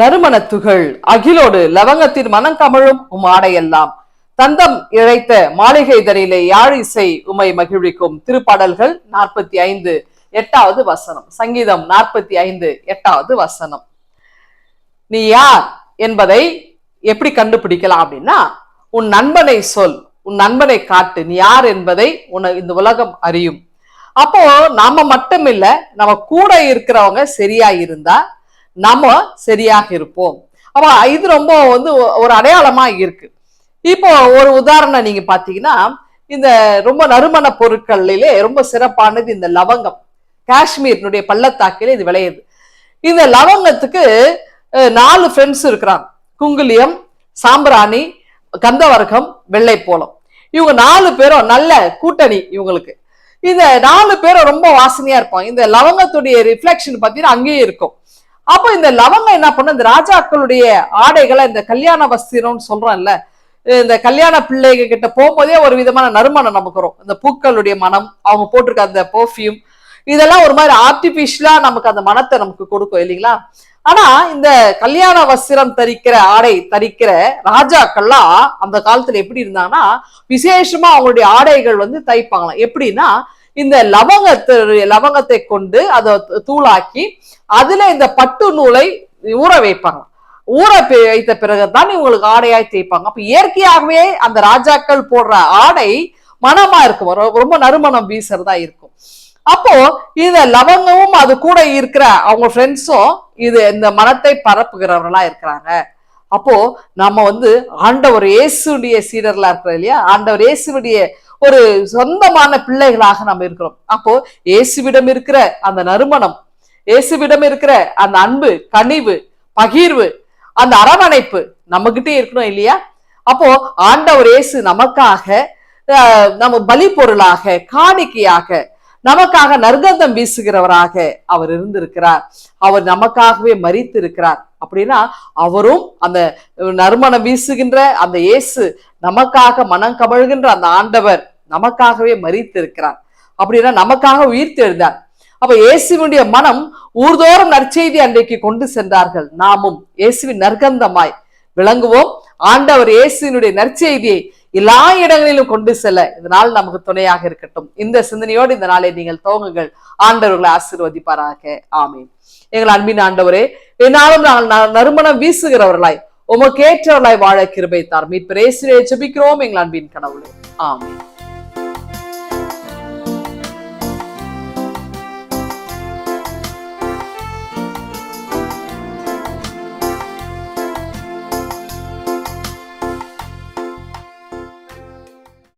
நறுமணத்துகள் அகிலோடு லவங்கத்தின் மனம் கமழும் ஆடையெல்லாம் தந்தம் இழைத்த மாளிகை தரிலே யாழிசை உமை மகிழ்விக்கும். திருப்பாடல்கள் 45 8வது வசனம். சங்கீதம் 45 8வது வசனம். நீ யார் என்பதை எப்படி கண்டுபிடிக்கலாம் அப்படின்னா, உன் நண்பனை சொல், உன் நண்பனை காட்டு, நீ யார் என்பதை இந்த உலகம் அறியும். அப்போ நாம மட்டும் இல்ல, நம்ம கூட இருக்கிறவங்க சரியா இருந்தா நம்ம சரியாக இருப்போம். அப்ப இது ரொம்ப ஒரு அடையாளமா இருக்கு. இப்போ ஒரு உதாரணம் நீங்க பாத்தீங்கன்னா, இந்த ரொம்ப நறுமண பொருட்களிலே ரொம்ப சிறப்பானது இந்த லவங்கம். காஷ்மீரினுடைய பள்ளத்தாக்கிலே இது விளையுது. இந்த லவங்கத்துக்கு 4 ஃப்ரெண்ட்ஸ் இருக்கிறாங்க. குங்குலியம், சாம்பிராணி, கந்தவர்க்கம், வெள்ளைப்போளம். இவங்க 4 பேரும் நல்ல கூட்டணி. இவங்களுக்கு இந்த 4 பேரும் ரொம்ப வாசனையா இருப்பாங்க. இந்த லவங்கத்துடைய ரிஃப்ளெக்ஷன் பார்த்தீங்கன்னா அங்கேயே இருக்கும். அப்போ இந்த லவங்கம் என்ன பண்ண, இந்த ராஜாக்களுடைய ஆடைகளை, இந்த கல்யாண வஸ்திரம்னு சொல்றோம்ல, இந்த கல்யாண பிள்ளைங்க கிட்ட போகும்போதே ஒரு விதமான நறுமணம் நமக்கு வரும். இந்த பூக்களுடைய மனம், அவங்க போட்டிருக்க அந்த பெர்ஃப்யூம், இதெல்லாம் ஒரு மாதிரி ஆர்டிபிஷியலா நமக்கு அந்த மனத்தை நமக்கு கொடுக்கும் இல்லைங்களா? ஆனா இந்த கல்யாண வஸ்திரம் தரிக்கிற ஆடை தரிக்கிற ராஜாக்கள்லாம் அந்த காலத்துல எப்படி இருந்தாங்கன்னா, விசேஷமா அவங்களுடைய ஆடைகள் தைப்பாங்களாம். எப்படின்னா, இந்த லவங்கத்தை கொண்டு அதை தூளாக்கி அதுல இந்த பட்டு நூலை ஊற வைப்பாங்க. ஊற வைத்த பிறகுதான் இவங்களுக்கு ஆடையாய் தேய்ப்பாங்க. அப்ப இயற்கையாகவே அந்த ராஜாக்கள் போடுற ஆடை மனமா இருக்கும், ரொம்ப நறுமணம் வீசுறதா இருக்கும். அப்போ இந்த லவங்கமும் அது கூட இருக்கிற அவங்க ஃப்ரெண்ட்ஸும் இந்த மனத்தை பரப்புகிறவர்களா இருக்கிறாங்க. அப்போ நம்ம ஆண்டவர் இயேசுடைய சீடர்களா இருக்கிறோம் இல்லையா? ஆண்டவர் இயேசுடைய ஒரு சொந்தமான பிள்ளைகளாக நம்ம இருக்கிறோம். அப்போ இயேசுவிடம் இருக்கிற அந்த நறுமணம், இயேசுவிடம் இருக்கிற அந்த அன்பு, கனிவு, பகிர்வு, அந்த அரவணைப்பு நம்ம கிட்டே இருக்கணும் இல்லையா? அப்போ ஆண்டவர் இயேசு நமக்காக, நம்ம பலி பொருளாக, காணிக்கையாக, நமக்காக நற்கந்தம் வீசுகிறவராக அவர் இருந்திருக்கிறார். அவர் நமக்காகவே மரித்து இருக்கிறார். அப்படின்னா அவரும் அந்த நறுமணம் வீசுகின்ற அந்த இயேசு, நமக்காக மனம் கமழ்கின்ற அந்த ஆண்டவர் நமக்காகவே மரித்து இருக்கிறார். அப்படின்னா நமக்காக உயிர்த்தெழுந்தார். அப்ப இயேசுவினுடைய மனம் ஊர்தோறும் நற்செய்தி அன்றைக்கு கொண்டு சென்றார்கள். நாமும் இயேசுவின் நற்கந்தமாய் விளங்குவோம். ஆண்டவர் இயேசுவினுடைய நற்செய்தியை எல்லா இடங்களிலும் கொண்டு செல்ல இதனால் நமக்கு துணையாக இருக்கட்டும். இந்த சிந்தனையோடு இந்த நாளை நீங்கள் துவங்குங்கள். ஆண்டவர்களை ஆசீர்வதிப்பாராக. ஆமீன். எங்கள் அன்பின் ஆண்டவரே, என்னாலும் நாங்கள் நறுமணம் வீசுகிறவர்களாய், உமக்கு ஏற்றவர்களாய் வாழ கிருபை தார். மீட்பர் இயேசுவே ஜெபிக்கிறோம் எங்கள் அன்பின் கடவுளே. ஆமீன்.